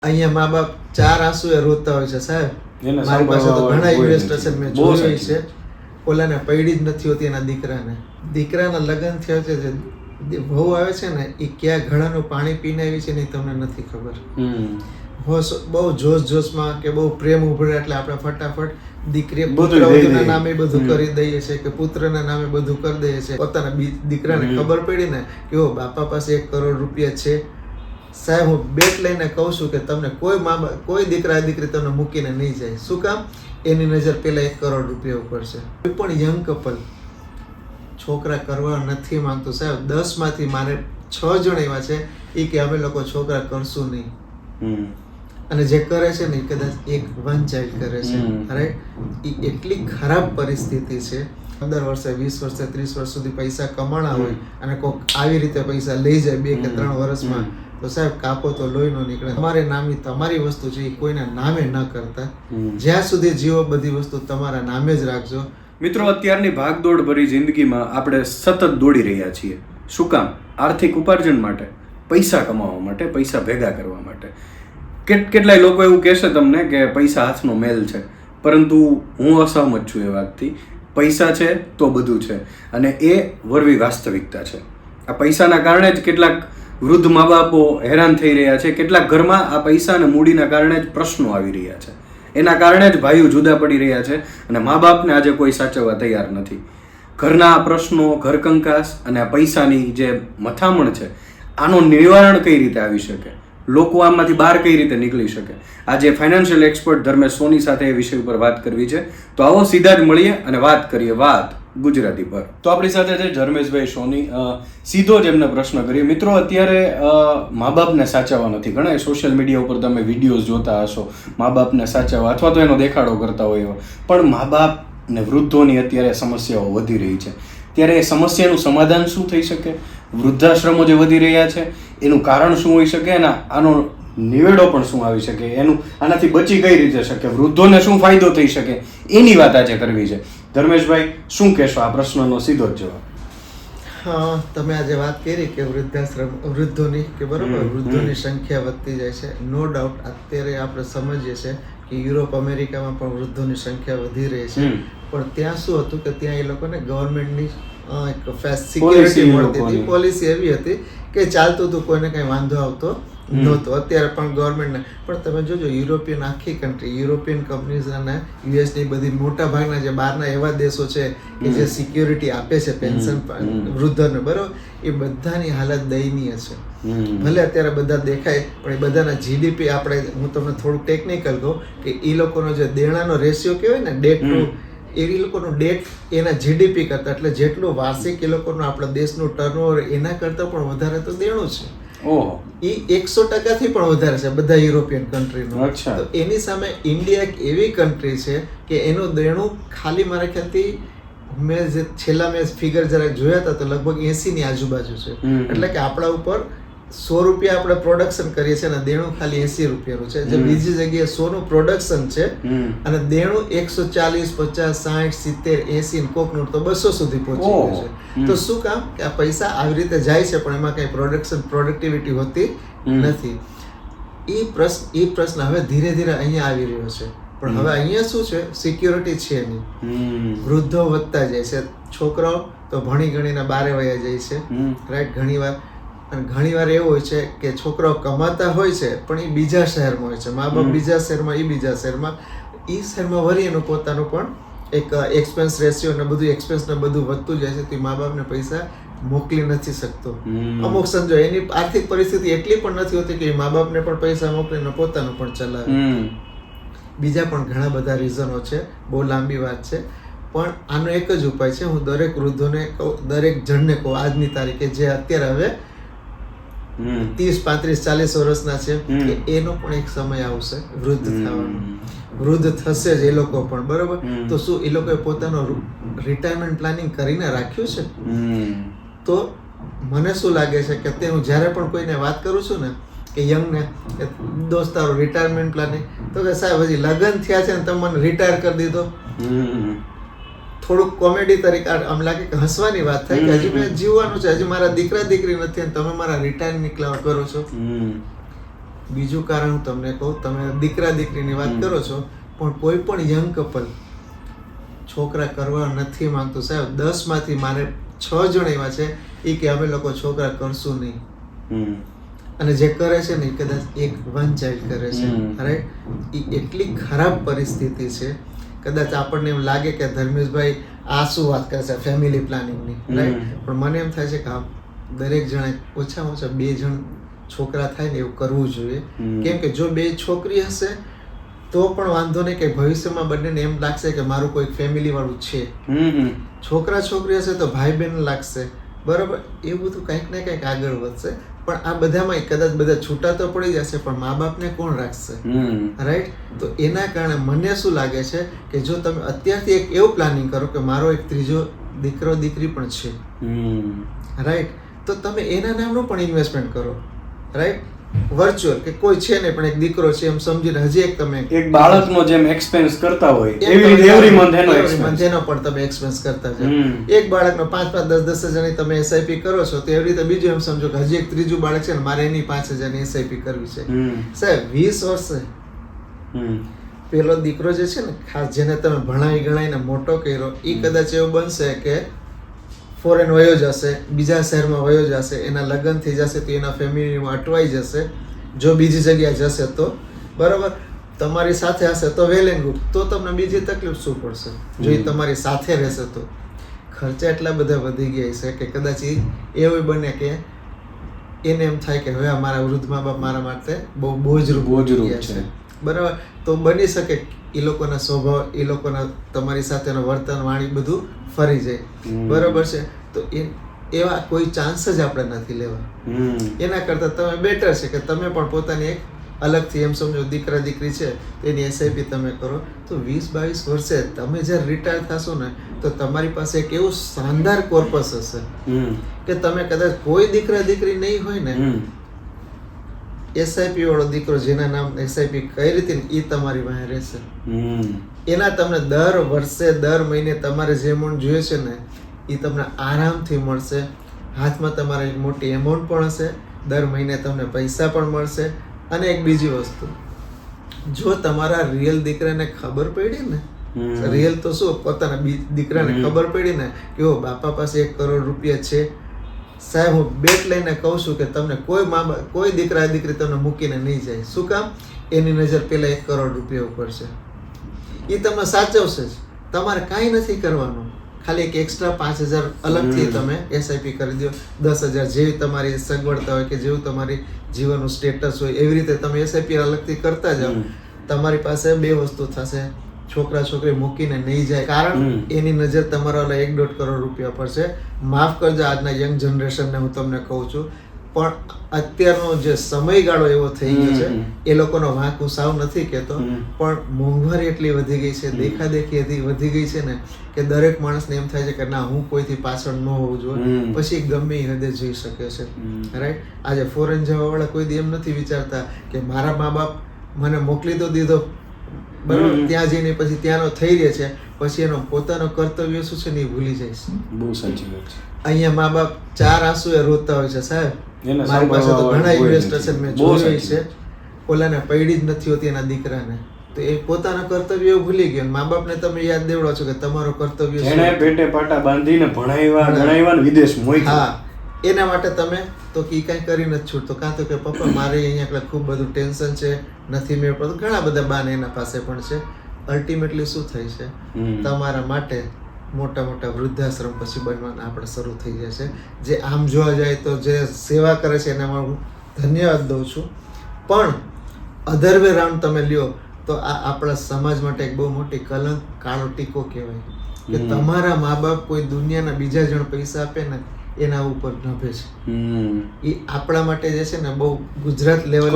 અહીંયા મા બાપ ચાર આંસુએ રોતા હોય છે સાહેબ. મારી પાસે તો ઘણા ઇન્વેસ્ટર્સ મેં જોયું છે, ઓલાને પૈડી જ નથી હોતી એના દીકરાના લગ્ન થયા છે, જે વહુ આવે છે ને એ ક્યાં ઘડાનું પાણી પીને આવી છે ને તમને નથી ખબર. બહુ જોશમાં કે બહુ પ્રેમ ઉભરે એટલે આપણે ફટાફટ દીકરી પુત્રના નામે બધું કરી દઈએ છીએ કે પુત્રના નામે બધું કરી દઈએ છીએ. પોતાના દીકરાને ખબર પડી ને કે ઓ બાપા પાસે 1 કરોડ રૂપિયા છે, સાહેબ હું બેટ લઈને કહું છું કે તમને કોઈ દીકરા દીકરી તમને મૂકીને નહીં જાય. શું કામ? એની નજર પેલા 1 કરોડ રૂપિયા ઉપર છે. કોઈ પણ યંગ કપલ છોકરા કરવા નથી માંગતું સાહેબ. 10 માંથી મારે 6 જણ એવા છે એ કે અમે લોકો છોકરા કરશું નહીં, અને જે કરે છે ને એ કદાચ 1 ચાઇલ્ડ કરે છે. અરે એ એટલી ખરાબ પરિસ્થિતિ છે. 15 વર્ષે 20 વર્ષે 30 વર્ષ સુધી પૈસા કમાણા હોય અને કોઈક આવી રીતે પૈસા લઈ જાય 2 કે 3 વર્ષમાં, તો સાહેબ કાપો તો લોહી નો નીકળે. તમારી નામની તમારી વસ્તુ છે એ કોઈના નામે ન કરતા. જ્યાં સુધી જીવો બધી વસ્તુ તમારા નામે જ રાખજો. મિત્રો, અત્યારની ભાગદોડ ભરી જિંદગીમાં આપણે સતત દોડી રહ્યા છીએ. શું કામ? આર્થિક ઉપાર્જન માટે, પૈસા કમાવા માટે, પૈસા ભેગા કરવા માટે. કેટલાય લોકો એવું કહેશે તમને કે પૈસા હાથનો મેલ છે, પરંતુ હું અસહમત છું એ વાતથી. પૈસા છે તો બધું છે, અને એ વરવી વાસ્તવિકતા છે. આ પૈસાના કારણે જ કેટલાક વૃદ્ધ મા બાપો હેરાન થઈ રહ્યા છે. કેટલાક ઘરમાં આ પૈસા અને મૂડીના કારણે જ પ્રશ્નો આવી રહ્યા છે. એના કારણે જ ભાઈઓ જુદા પડી રહ્યા છે, અને મા બાપને આજે કોઈ સાચવવા તૈયાર નથી. ઘરના પ્રશ્નો, ઘરકંકાસ અને આ પૈસાની જે મથામણ છે, આનું નિવારણ કઈ રીતે આવી શકે, લોકો આમાંથી બહાર કઈ રીતે નીકળી શકે, આજે ફાઇનાન્શિયલ એક્સપર્ટ ધર્મેશ સોની સાથે એ વિષય ઉપર વાત કરવી છે. તો આવો સીધા જ મળીએ અને વાત કરીએ વાત ગુજરાતી પર. તો આપણી સાથે છે ધર્મેશભાઈ સોની. સીધો જ એમને પ્રશ્ન કરીએ. મિત્રો, અત્યારે મા બાપને સાચવવા નથી. ઘણા સોશિયલ મીડિયા ઉપર તમે વિડીયોઝ જોતા હશો, મા બાપને સાચવવા અથવા તો એનો દેખાડો કરતા હોય, પણ મા બાપ ને વૃદ્ધોની અત્યારે સમસ્યાઓ વધી રહી છે. ત્યારે એ સમસ્યાનું સમાધાન શું થઈ શકે? વૃદ્ધાશ્રમો જે વધી રહ્યા છે એનું કારણ શું હોઈ શકે, અને આનો નિવેડો પણ શું આવી શકે, આનાથી બચી કઈ રીતે શકે, વૃદ્ધોને શું ફાયદો થઈ શકે, એની વાત આજે કરવી છે. ધર્મેશભાઈ, શું કહેશો આ પ્રશ્નનો સીધો જ જવાબ? હા, તમે આજે વાત કરી કે વૃદ્ધોની કે બરોબર, વૃદ્ધોની સંખ્યા વધતી જાય છે. નો ડાઉટ અત્યારે આપણે સમજીએ છીએ કે યુરોપ, અમેરિકામાં પણ વૃદ્ધોની સંખ્યા વધી રહી છે. પણ ત્યાં શું હતું કે ત્યાં એ લોકોને ગવર્મેન્ટની સિક્યોરિટી મળતી હતી, પોલિસી એવી હતી કે ચાલતું હતું, કોઈને કઈ વાંધો આવતો નહોતો. અત્યારે પણ ગવર્મેન્ટને પણ તમે જોજો, યુરોપિયન આખી કન્ટ્રી, યુરોપિયન કંપનીઝ અને યુએસની બધી મોટા ભાગના જે બહારના એવા દેશો છે કે જે સિક્યોરિટી આપે છે પેન્શન વૃદ્ધોને, બરોબર, એ બધાની હાલત દયનીય છે. ભલે અત્યારે બધા દેખાય, પણ એ બધાના જીડીપી આપણે, હું તમને થોડું ટેકનિકલ કહું કે એ લોકોનો જે દેણાનો રેશિયો કહેવાય ને, ડેટનું, એ લોકોનું ડેટ એના જીડીપી કરતા, એટલે જેટલું વાર્ષિક એ લોકોનું આપણા દેશનું ટર્નઓવર એના કરતાં પણ વધારે તો દેણું છે. એ 100% પણ વધારે છે બધા યુરોપિયન કન્ટ્રીનું. તો એની સામે ઇન્ડિયા એક એવી કન્ટ્રી છે કે એનું દેણું ખાલી મારા ખ્યાલથી મેં ફિગર જરાક જોયા હતા તો લગભગ 80 ની આજુબાજુ છે. એટલે કે આપણા ઉપર 100 રૂપિયા આપણે પ્રોડક્શન કરીએ છીએ અને દેણું ખાલી 80 રૂપિયાનું છે. જે બીજી જગ્યાએ 100 નું પ્રોડક્શન છે અને દેણું 140, 50, 60, 70, 80, કોકનું તો 200 સુધી પહોંચી ગયું છે. તો શું કામ? કે આ પૈસા આવી રીતે જાય છે પણ એમાં કઈ પ્રોડક્ટિવિટી હોતી નથી. એ પ્રશ્ન હવે ધીરે ધીરે અહીંયા આવી રહ્યો છે. પણ હવે અહીંયા શું છે, સિક્યોરિટી છે નહીં. વૃદ્ધો વધતા જાય છે, છોકરાઓ તો ભણી ગણીને બારે વયા જાય છે, રાઈટ. ઘણીવાર એવું હોય છે કે છોકરાઓ કમાતા હોય છે પણ એ બીજા શહેરમાં હોય છે, મા બાપ બીજા શહેરમાં, એ બીજા શહેરમાં, એ શહેરમાં વળી એનું પોતાનું પણ એક એક્સપેન્સ રેશિયો ને બધું એક્સપેન્સ ને બધું વધતું જાય છે. તો મા બાપને પૈસા મોકલી નથી શકતો. અમુક સમજો એની આર્થિક પરિસ્થિતિ એટલી પણ નથી હોતી કે મા બાપને પણ પૈસા મોકલીને પોતાનું પણ ચલાવે. બીજા પણ ઘણા બધા રીઝનો છે, બહુ લાંબી વાત છે. પણ આનો એક જ ઉપાય છે, હું દરેક વૃદ્ધોને કહું, દરેક જણને કહું આજની તારીખે, જે અત્યારે હવે 30, 35, 40 વર્ષના છે, કે એનો પણ એક સમય આવશે વૃદ્ધ થવાનો. વૃદ્ધ થશે જ એ લોકો પણ, બરોબર. તો શું એ લોકોએ પોતાનું રિટાયરમેન્ટ પ્લાનિંગ કરીને રાખ્યું છે? તો મને શું લાગે છે કે અત્યારે હું જ્યારે પણ કોઈને વાત કરું છું ને કે યંગને, કે દોસ્ત તારો રિટાયરમેન્ટ પ્લાનિંગ, તો કે સાહેબ હજી લગ્ન થયા છે ને તમે મને રિટાયર કરી દીધો. થોડુંક કોમેડી તરીકે આમ લાગે કે હસવાની વાત થાય કે હજી મેં જીવવાનું છે, હજી મારા દીકરા દીકરી નથી અને તમે મારા રિટાયર નીકળવા કરો છો. બીજું કારણ હું તમને કહું, તમે દીકરા દીકરીની વાત કરો છો, પણ કોઈ પણ યંગ કપલ છોકરા કરવા નથી માંગતું. સાહેબ 10 માંથી મારે 6 જણ એવા છે એ કે અમે લોકો છોકરા કરશું નહીં, અને જે કરે છે ને એ કદાચ વન ચાઇલ્ડ કરે છે. રાઈટ, એ એટલી ખરાબ પરિસ્થિતિ છે. કદાચ આપણને એમ લાગે કે ધર્મેશભાઈ આ શું વાત કરે છે ફેમિલી પ્લાનિંગની, રાઈટ, પણ મને એમ થાય છે કે દરેક જણે ઓછામાં ઓછા 2 જણ છોકરા થાય ને એવું કરવું જોઈએ. કેમ કે જો 2 છોકરી હશે તો પણ વાંધો નહીં, કે ભવિષ્યમાં બંનેને એમ લાગશે કે મારું કોઈ ફેમિલી વાળું છે. છોકરા છોકરી હશે તો ભાઈ બહેન લાગશે, બરોબર, એ બધું કંઈક ને કંઈક આગળ વધશે. પણ આ બધામાં કદાચ બધા છૂટા તો પડી જશે, પણ મા બાપને કોણ રાખશે? રાઈટ. તો એના કારણે મને શું લાગે છે કે જો તમે અત્યારથી એક એવું પ્લાનિંગ કરો કે મારો એક ત્રીજો દીકરો દીકરી પણ છે, રાઈટ, તો તમે એના નામનું પણ ઇન્વેસ્ટમેન્ટ કરો. રાઈટ, વર્ચ્યુઅલ કે કોઈ છે ને પણ એક દીકરો છે એમ સમજીને હજી એક તમે એક બાળકનો જેમ એક્સપેન્સ કરતા હોય એવી રીતે એવરી મંથ એનો પણ તમે એક્સપેન્સ કરતા જાઓ. એક બાળકનો 5-5, 10-10 હજારની તમે એસઆઈપી કરો છો, તો એવી રીતે બીજું એમ સમજો કે હજી એક ત્રીજું બાળક છે ને મારે એની 5,000ની એસઆઈપી કરવી છે. સાહેબ 20 વર્ષે પેલો દીકરો જે છે ને, ખાસ જેને તમે ભણાવી ગણાવીને મોટો કર્યો, એ કદાચ એવું બનશે કે ફોરેન વયો જશે, બીજા શહેરમાં વયો જશે, એના લગ્ન થઈ જશે તો એના ફેમિલીમાં અટવાઈ જશે. જો બીજી જગ્યાએ જશે તો બરાબર, તમારી સાથે હશે તો વેલ એન્ડ ગુડ, તો તમને બીજી તકલીફ શું પડશે? જો એ તમારી સાથે રહેશે તો ખર્ચા એટલા બધા વધી ગયા છે કે કદાચ એવું બને કે એને એમ થાય કે હવે અમારા વૃદ્ધ મા બાપ મારા માટે બહુ બોજરૂપ છે, બરાબર. તો બની શકે એ લોકોના સ્વભાવ, એ લોકોના તમારી સાથેનો વર્તન, વાણી બધું ફરી જાય, બરાબર છે. તો એવા કોઈ ચાન્સ જ આપણે નથી લેવા. એના કરતા તમે બેટર છે કે તમે પણ પોતાની એક અલગથી એમ સમજો દીકરા દીકરી છે એની એસઆઈપી તમે કરો, તો 20-22 વર્ષે તમે જ્યારે રિટાયર થશો ને તો તમારી પાસે એક એવું શાનદાર કોર્પસ હશે કે તમે કદાચ કોઈ દીકરા દીકરી નહીં હોય ને, એસઆઈપી વાળો દીકરો જેના નામ એસઆઈપી કઈ રીતે એ તમારી પાસે રહેશે. એના તમને દર વર્ષે દર મહિને તમારે જે એમાઉન્ટ જોઈએ છે ને એ તમને આરામથી મળશે. હાથમાં તમારે એક મોટી એમાઉન્ટ પણ હશે, દર મહિને તમને પૈસા પણ મળશે. અને એક બીજી વસ્તુ, જો તમારા રિયલ દીકરાને ખબર પડી ને, રિયલ તો શું, પોતાના દીકરાને ખબર પડી ને કે ઓ બાપા પાસે 1 કરોડ રૂપિયા છે, સાહેબ હું બેટ લઈને કહું છું કે તમને કોઈ દીકરા દીકરી તમને મૂકીને નહીં જાય. શું કામ? એની નજર પેલા 1 કરોડ રૂપિયા ઉપર છે. એ તમને સાચવશે જ, તમારે કાંઈ નથી કરવાનું. ખાલી એક એક્સ્ટ્રા 5,000 અલગથી તમે એસઆઈપી કરી દો. 10,000 જેવી તમારી સગવડતા હોય કે જેવું તમારી જીવનનું સ્ટેટસ હોય એવી રીતે તમે એસઆઈપી અલગથી કરતા જાઓ. તમારી પાસે 2 વસ્તુ થશે, છોકરા છોકરી મૂકીને નહીં જાય, કારણ એની નજર તમારા 1-1.5 કરોડ રૂપિયા પર છે. માફ કરજો આજના યંગ જનરેશનને હું તમને કહું છું, પણ અત્યારનો જે સમયગાળો એવો થઈ ગયો છે, એ લોકોનો વાંક હું સાવ નથી કહેતો, પણ મોંઘવારી એટલી વધી ગઈ છે, દેખાદેખી એટલી વધી ગઈ છે ને કે દરેક માણસને એમ થાય છે કે ના હું કોઈથી પાછળ ન હોવું જોઈએ, પછી ગમે એ હદે જઈ શકે છે. રાઈટ. આજે ફોરેન જવાવાળા કોઈ એમ નથી વિચારતા કે મારા મા બાપ મને મોકલી તો દીધો, બરાબર, ત્યાં જઈને પછી ત્યાંનો થઈ રહે છે, પછી એનો પોતાનો કર્તવ્ય શું છે ને એ ભૂલી જાય છે. બહુ સાચી વાત છે. અહીંયા મા બાપ 4 આંસુએ રોતા હોય છે. સાહેબ મારી પાસે તો ઘણા ઇન્વેસ્ટર છે, મેં જોયું છે, ઓલાને પૈડી જ નથી હોતી એના દીકરાને, તો એ પોતાના કર્તવ્ય ભૂલી ગયો. મા બાપને તમે યાદ દેવડો છો કે તમારો કર્તવ્ય છે, એને પેટે પાટા બાંધીને ભણાવ્યા વિદેશ મોકલ્યા. હા, એના માટે તમે તો કી કાંઈ કરી નથી છૂટતો, કાં તો કે પપ્પા મારે અહીંયા ખૂબ બધું ટેન્શન છે, નથી મેળ પડતું, ઘણા બધા બાને એના પાસે પણ છે. અલ્ટિમેટલી શું થાય છે, તમારા માટે મોટા મોટા વૃદ્ધાશ્રમ પછી બનવાના આપણે શરૂ થઈ જાય છે. જે આમ જોવા જાય તો જે સેવા કરે છે એનામાં હું ધન્યવાદ દઉં છું, પણ અધર વે રાઉન્ડ તમે લ્યો તો આ આપણા સમાજ માટે એક બહુ મોટી કલંક, કાળો ટીકો કહેવાય કે તમારા મા બાપ કોઈ દુનિયાના બીજા જણ પૈસા આપે ને એના ઉપર નભે છે. એ આપણા માટે જે છે ને બહુ ગુજરાત લેવલે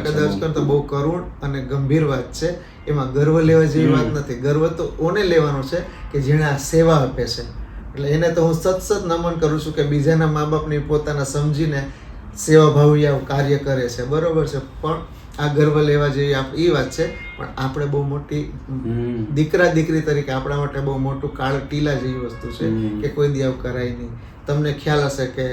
કદાચ કરતો બહુ કરુણ અને ગંભીર વાત છે. એમાં ગર્વ લેવા જેવી વાત નથી. ગર્વ તો ઓને લેવાનો છે કે જેણે આ સેવા આપે છે. એટલે એને તો હું સતત નમન કરું છું કે બીજાના મા બાપની પોતાના સમજીને સેવાભાવી કાર્ય કરે છે, બરોબર છે, પણ આ ગર્વ લેવા જેવી એ વાત છે. પણ આપણે બહુ મોટી દીકરા દીકરી તરીકે આપણા માટે બહુ મોટું કાળ ટીલા જેવી વસ્તુ છે કે કોઈ દી આવું કરાય નહીં. તમને ખ્યાલ હશે કે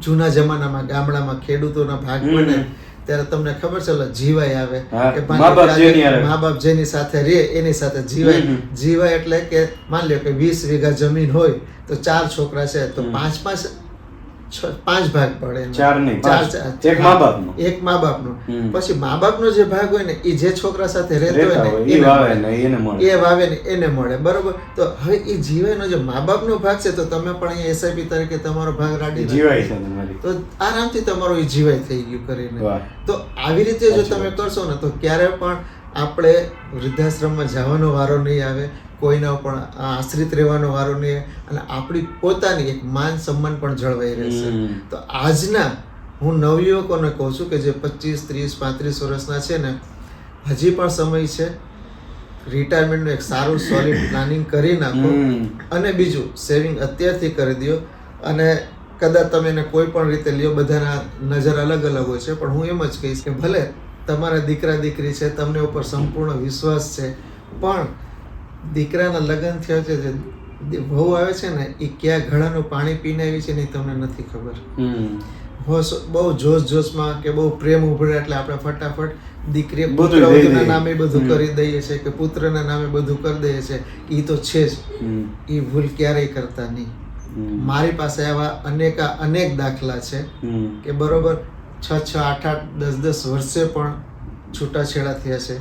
જૂના જમાનામાં ગામડામાં ખેડૂતોના ભાગ બને ત્યારે તમને ખબર છે ઓલા જીવાય આવે હા, કે મા બાપ જેની હારે. મા બાપ જેની સાથે રહે એની સાથે જીવાય. જીવાય એટલે કે માની લ્યો કે 20 વીઘા જમીન હોય તો 4 છોકરા છે તો 5 ભાગ પડે એમાં. ચાર નહીં, પાંચ. એક હા, મા બાપનો. એક મા બાપનો. હમ. પછી મા બાપનો જે ભાગ હોય ને એ જે છોકરા સાથે રહેતો રહેતા હોય હોય, ને ઈ એને વાવે મળે. ને એને મળે. એ વાવે ને એને મળે, બરોબર. તો હવે એ જીવાયનો જે મા બાપનો ભાગ છે તો તમે પણ અહીંયા SIP તરીકે તમારો ભાગ રાડી નાખો. જીવાય છે તમારી. તો આરામથી તમારો એ જીવાય થઈ ગયું કરીને. વાહ. તો આવી રીતે જો તમે કરશો ને તો ક્યારે પણ આપણે વૃદ્ધાશ્રમમાં જવાનો વારો નહીં આવે, કોઈના પણ આશ્રિત રહેવાનો વારો નહીં આવે, અને આપણી પોતાની એક માન સન્માન પણ જળવાઈ રહેશે. તો આજના હું નવયુવકોને કહું છું કે જે 25, 30, 35 વર્ષના છે ને, હજી પણ સમય છે. રિટાયરમેન્ટનું એક સારું સોલિડ પ્લાનિંગ કરી નાખો. અને બીજું સેવિંગ અત્યારથી કરી દો. અને કદાચ તમે એને કોઈ પણ રીતે લ્યો, બધાના નજર અલગ અલગ હોય છે, પણ હું એમ જ કહીશ કે ભલે તમારા દીકરા દીકરી છે, તમને ઉપર સંપૂર્ણ વિશ્વાસ છે, પણ દીકરાના લગ્ન થયા છે, જે વહુ આવે છે ને એ ક્યાં ઘડાનું પાણી પીને આવી છે ને એ તમને નથી ખબર. બહુ જોશમાં કે બહુ પ્રેમ ઉભરે એટલે આપણે ફટાફટ દીકરી પુત્રવધુના નામે બધું કરી દઈએ છીએ કે પુત્રના નામે બધું કરી દઈએ છીએ. એ તો છે જ, એ ભૂલ ક્યારેય કરતા નહીં. મારી પાસે આવા અનેક દાખલા છે કે બરોબર 6, 8, 10 વર્ષે પણ છૂટાછેડા થયા છે.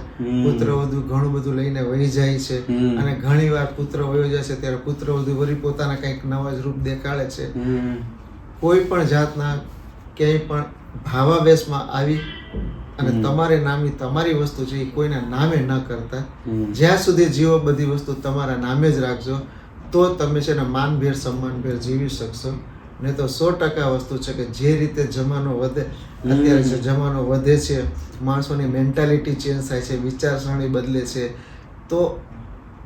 પુત્રવધુ ઘણું બધું લઈને વહી જાય છે, અને ઘણી વાર પુત્ર વયો જાય છે ત્યારે પુત્રવધુ વળી પોતાના કંઈક નવા જ રૂપ દેખાડે છે. કોઈ પણ જાતના ક્યાંય પણ ભાવાવેશમાં આવી અને તમારે નામની તમારી વસ્તુ છે એ કોઈના નામે ન કરતા. જ્યાં સુધી જીવો બધી વસ્તુ તમારા નામે જ રાખજો, તો તમે છે ને માનભેર સન્માનભેર જીવી શકશો. નહીં તો 100% વસ્તુ છે કે જે રીતે જમાનો વધે, અત્યારે જે જમાનો વધે છે, માણસોની મેન્ટાલિટી ચેન્જ થાય છે, વિચારસરણી બદલે છે, તો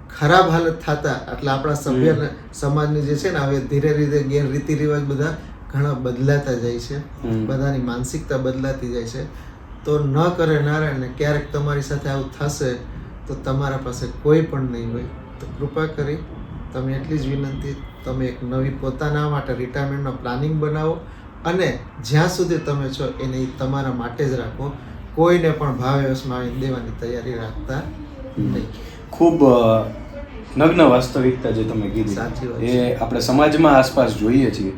ખરાબ હાલત થતા એટલે આપણા સભ્ય સમાજની જે છે ને હવે ધીરે ધીરે રીતિ રિવાજ બધા ઘણા બદલાતા જાય છે, બધાની માનસિકતા બદલાતી જાય છે. તો ન કરે નારાયણ, ને ક્યારેક તમારી સાથે આવું થશે તો તમારા પાસે કોઈ પણ નહીં હોય. તો કૃપા કરી તમે એટલી જ વિનંતી, તમે એક નવી પોતાના માટે રિટાયરમેન્ટનો પ્લાનિંગ બનાવો, અને જ્યાં સુધી તમે છો એને તમારા માટે જ રાખો. કોઈને પણ ભાવવેશમાં આવીને દેવાની તૈયારી રાખતા નહીં. ખૂબ નગ્ન વાસ્તવિકતા જે તમે કીધી, સાચી વાત એ આપણે સમાજમાં આસપાસ જોઈએ છીએ.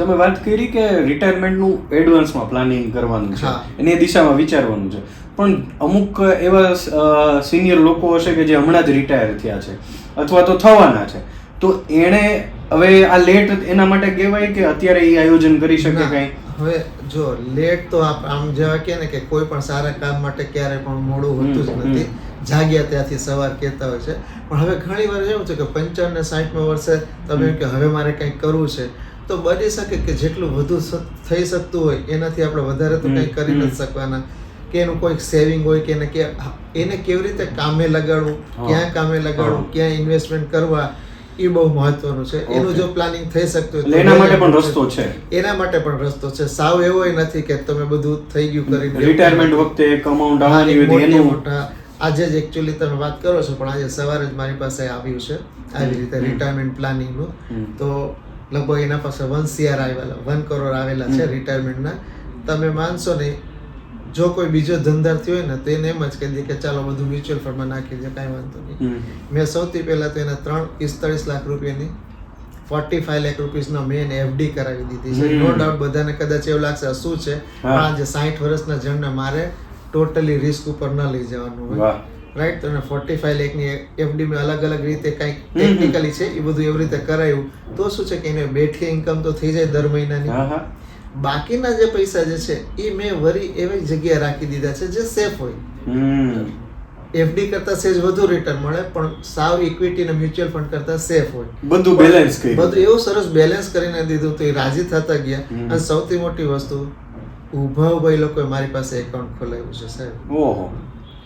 તમે વાત કરી કે રિટાયરમેન્ટનું એડવાન્સમાં પ્લાનિંગ કરવાનું છે, એની દિશામાં વિચારવાનું છે, પણ અમુક એવા સિનિયર લોકો હશે કે જે હમણાં જ રિટાયર થયા છે અથવા તો થવાના છે, તો એણે હવે આ લેટ એના માટે કહેવાય કે અત્યારે એ આયોજન કરી શકે કંઈ? હવે જો લેટ તો આમ જેવા કે ને કે કોઈ પણ સારા કામ માટે ક્યારે પણ મોડું હોતું જ નથી. જાગ્યા ત્યાંથી સવાર કહેતા હોય છે, પણ હવે ઘણી વાર એવું છે કે 55 ને 60 વર્ષે તમે એમ કે હવે મારે કંઈક કરવું છે, તો બની શકે કે જેટલું વધુ થઈ શકતું હોય એનાથી આપણે વધારે તો કંઈ કરી નથી શકવાના. કે એનું કોઈક સેવિંગ હોય કે એને કેવી રીતે કામે લગાડવું, ક્યાં કામે લગાડવું, ક્યાં ઇન્વેસ્ટમેન્ટ કરવા, એ બહુ મહત્વનું છે. એનું જો પ્લાનિંગ થઈ શકતું હોય એના માટે પણ રસ્તો છે. એના માટે પણ રસ્તો છે. સાવ એવો નથી કે તમે બધું થઈ ગયું કરી રિટાયરમેન્ટ વખતે એક અમાઉન્ટ આવવાની હોય એનું મોટા. આજે જ એકચ્યુઅલી તમે વાત કરો છો, પણ આજે સવારે જ મારી પાસે આવ્યું છે આવી રીતે રિટાયરમેન્ટ પ્લાનિંગનું. તો લગભગ એના પાસે 1 CR આવેલા, 1 કરોડ આવેલા છે રિટાયરમેન્ટના. તમે માનશો નહીં, જો કોઈ બીજો ધંધાર્થી હોય ને તો એને એમ જ કહી દે કે ચાલો બધું મ્યુચ્યુઅલ ફંડમાં નાખી દે, કાંઈ વાંધો નહીં. મેં સૌથી પહેલાં તો એને 45 લાખ રૂપિયાની 45 લાખ રૂપિયાનો મેં એને FD કરાવી દીધી છે. નો ડાઉટ બધાને કદાચ એવું લાગશે શું છે, પણ આજે 60 વર્ષના જણને મારે ટોટલી રિસ્ક ઉપર ન લઈ જવાનું હોય, રાઈટ. તો 45 લાખની FD મેં અલગ અલગ રીતે કંઈક ટેકનિકલી છે એ બધું એવી રીતે કરાયું, તો શું છે કે એને બેઠી ઇન્કમ તો થઈ જાય દર મહિનાની. બાકીના જે પૈસા જે છે એ મેં વરી એવી જગ્યાએ રાખી દીધા છે જે સેફ હોય. FD કરતા સેજ વધુ રિટર્ન મળે, પણ સાવ ઇક્વિટી અને મ્યુચ્યુઅલ ફંડ કરતા સેફ હોય. બધું બેલેન્સ કર્યું, બધું એવું સરસ બેલેન્સ કરીને દીધું તો એ રાજી થતા ગયા. અને સૌથી મોટી વસ્તુ, ઉભા એ લોકોએ મારી પાસે એકાઉન્ટ ખોલાવ્યું છે સાહેબ. ઓહો,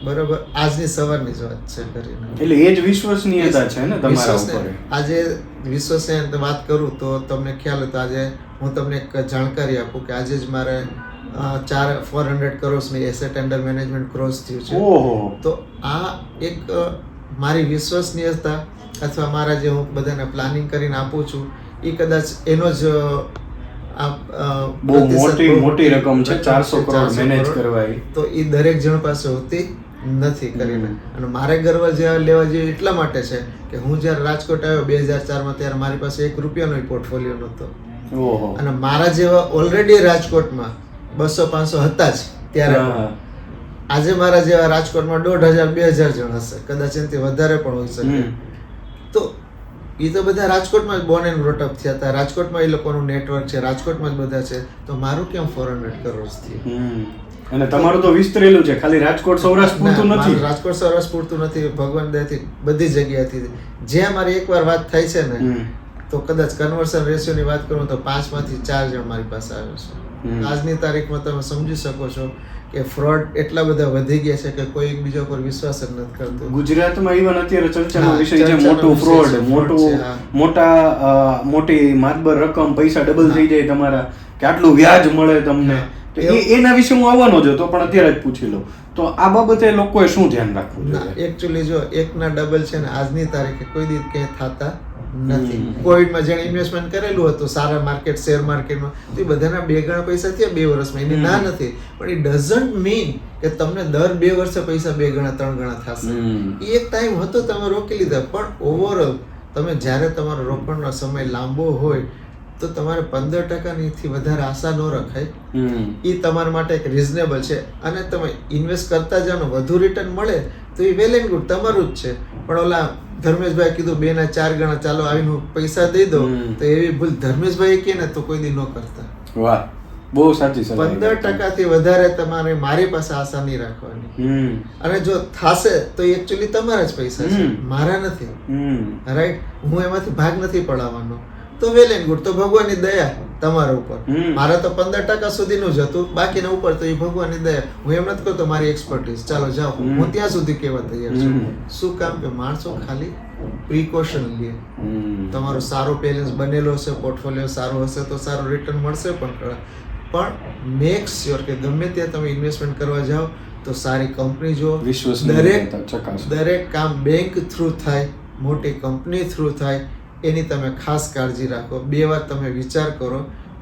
બરોબર. આજની સવારની જ વાત છે કરીને. એટલે એ જ વિશ્વસનીયતા છે ને તમારા ઉપર. આજે વિશ્વસનીયતા વાત કરું તો તમને ખ્યાલ હોય તો આજે હું તમને એક જાણકારી આપું કે આજે જ મારે 400 કરોડની એસેટ અંડર મેનેજમેન્ટ ક્રોસ થયું છે. તો આ એક મારી વિશ્વસનીયતા અથવા મારા જે હું બધાને પ્લાનિંગ કરીને આપું છું એ કદાચ એનો જ બહુ મોટી રકમ છે, 400 કરોડ મેનેજ કરવા એ. તો એ દરેક જણ પાસે હોતી નથી કરીને. અને મારે ગર્વ જેવા લેવા જેવી એટલા માટે છે કે હું જ્યારે રાજકોટ આવ્યો 2004માં ત્યારે મારી પાસે 1 રૂપિયાનો પોર્ટફોલિયો નહોતો. ઓહો. અને મારા જેવા ઓલરેડી રાજકોટમાં 200-500 હતા જ ત્યારે. આજે મારા જેવા રાજકોટમાં 1500-2000 જણ હશે, કદાચ એનાથી વધારે પણ હોઈ શકે. તો એ તો બધા રાજકોટમાં જ બોર્ન એન્ડ બ્રોટ અપ થયા હતા, રાજકોટમાં એ લોકોનું નેટવર્ક છે, રાજકોટમાં જ બધા છે. તો મારું કેમ 400 કરોડ થયું? અને તમારું તો વિસ્તરેલું છે, ખાલી રાજકોટ સૌરાષ્ટ્ર પૂરતું નથી. રાજકોટ સૌરાષ્ટ્ર પૂરતું નથી, ભગવાન દયાથી બધી જગ્યાએથી. જ્યાં મારી એકવાર વાત થાય છે ને, તો કદાચ કન્વર્શન રેશિયોની વાત કરું તો 5 માંથી 4 જણ મારી પાસે આવે છે. આજની તારીખમાં તમે સમજી શકો છો કે ફ્રોડ એટલા બધા વધી ગયા છે કે કોઈ એકબીજા ઉપર વિશ્વાસ જ નથી કરતું. ગુજરાતમાં ઇવન અત્યારે ચર્ચાનો વિષય છે મોટું ફ્રોડ, મોટી માતબર રકમ, પૈસા ડબલ થઈ જાય તમારા, કે આટલું વ્યાજ મળે તમને. એના વિશે હું આવવાનો જ હતો, પણ અત્યારે જ પૂછી લઉં. તો આ બાબતે લોકોએ શું ધ્યાન રાખવું જોઈએ? એકચ્યુઅલી જો એકના ડબલ છે ને આજની તારીખે કોઈ દિવસ ક્યાંય થતા નથી. કોવિડમાં જેણે ઇન્વેસ્ટમેન્ટ કરેલું હતું સારા માર્કેટ, શેર માર્કેટમાં, તો એ બધાના 2 ગણા પૈસા થયા 2 વર્ષમાં. એની ના નથી, પણ એ ડઝન્ટ મીન કે તમને દર 2 વર્ષે પૈસા 2 ગણા 3 ગણા થશે. એ એક ટાઈમ હતો, તમે રોકી લીધા. પણ ઓવરઓલ તમે જ્યારે તમારો રોકાણનો સમય લાંબો હોય તો તમારે 15% થી વધારે આશા ન રખાય. એ તમારા માટે એક રિઝનેબલ છે. અને તમે ઇન્વેસ્ટ કરતા જાઓ, વધુ રિટર્ન મળે તો એ વેલ એન્ડ ગુડ, તમારું જ છે. પણ ઓલા ધર્મેશભાઈ કીધું 2 ના 4 ગણા ચાલો આવીને પૈસા દઈ દો, તો એવી ભૂલ ધર્મેશભાઈ કહે ને તો કોઈ દી ન કરતા. વાહ, બહુ સાચી સલાહ. 15% થી વધારે તમારે મારી પાસે આશા નહીં રાખવાની. અને જો થાશે તો એકચ્યુઅલી તમારા જ પૈસા છે, મારા નથી. રાઈટ, હું એમાંથી ભાગ નથી પડાવવાનો. તો વેલ એન્ડ ગુડ, તો ભગવાનની દયા તમારા ઉપર. મારે તો 15% સુધીનું જ હતું, બાકીના ઉપર તો એ ભગવાનની દયા. હું એમ નથી કહતો મારી એક્સપર્ટીઝ, ચાલો જાઓ, હું ત્યાં સુધી કહેવા તૈયાર છું. શું કામ કે માણસો ખાલી પ્રિકોશન લે. તમારો સારો બેલેન્સ બનેલો હશે, પોર્ટફોલિયો સારો હશે તો સારું રિટર્ન મળશે. પણ મેક શ્યોર કે ગમે ત્યાં તમે ઇન્વેસ્ટમેન્ટ કરવા જાઓ તો સારી કંપની જો, દરેક કામ બેંક થ્રુ થાય, મોટી કંપની થ્રુ થાય, એની તમે ખાસ કાળજી રાખો. 2 વાર તમે વિચાર કરો,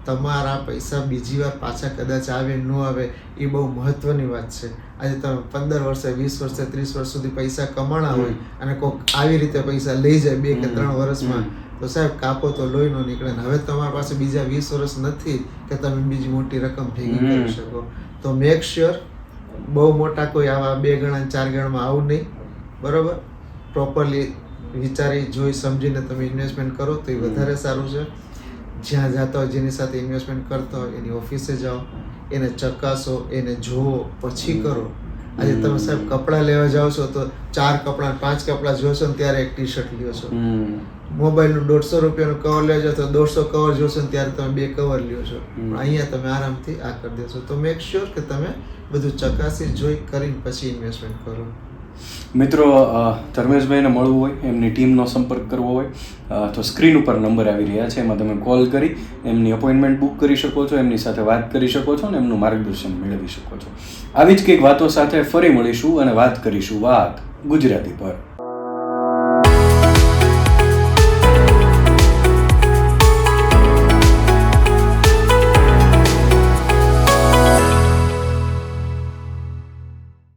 તમારા પૈસા બીજી વાર પાછા કદાચ આવે ન આવે, એ બહુ મહત્વની વાત છે. આજે તમે 15 વર્ષે, 20 વર્ષે, 30 વર્ષ સુધી પૈસા કમાણા હોય અને કોઈક આવી રીતે પૈસા લઈ જાય 2 કે 3 વર્ષમાં, તો સાહેબ કાપો તો લોહી ન નીકળે. હવે તમારા પાસે બીજા 20 વર્ષ નથી કે તમે બીજી મોટી રકમ ભેગી કરી શકો. તો મેક શ્યોર બહુ મોટા કોઈ આવા 2 ગણા 4 ગણામાં આવું નહીં. બરોબર, પ્રોપરલી વિચારી જોઈ સમજીને તમે ઇન્વેસ્ટમેન્ટ કરો તો એ વધારે સારું છે. જ્યાં જતા હોય, જેની સાથે ઇન્વેસ્ટમેન્ટ કરતા હોય એની ઓફિસે જાઓ, એને ચકાસો, એને જુઓ, પછી કરો. આજે તમે સાહેબ કપડાં લેવા જાઓ છો તો 4 કપડાં 5 કપડાં જોશો ને ત્યારે એક ટી-શર્ટ લ્યો છો. મોબાઈલનું 150 રૂપિયાનું કવર લેવા જાઓ તો 150 કવર જોશો ને ત્યારે તમે 2 કવર લ્યો છો. પણ અહીંયા તમે આરામથી આ કરી દેશો. તો મેક શ્યોર કે તમે બધું ચકાસી જોઈ કરીને પછી ઇન્વેસ્ટમેન્ટ કરો. મિત્રો, ધર્મેશભાઈને મળવું હોય, એમની ટીમનો સંપર્ક કરવો હોય તો સ્ક્રીન ઉપર નંબર આવી રહ્યા છે, એમાં તમે કોલ કરી એમની અપોઇન્ટમેન્ટ બુક કરી શકો છો, એમની સાથે વાત કરી શકો છો અને એમનું માર્ગદર્શન મેળવી શકો છો. આવી જ કંઈક વાતો સાથે ફરી મળીશું અને વાત કરીશું વાત ગુજરાતી પર.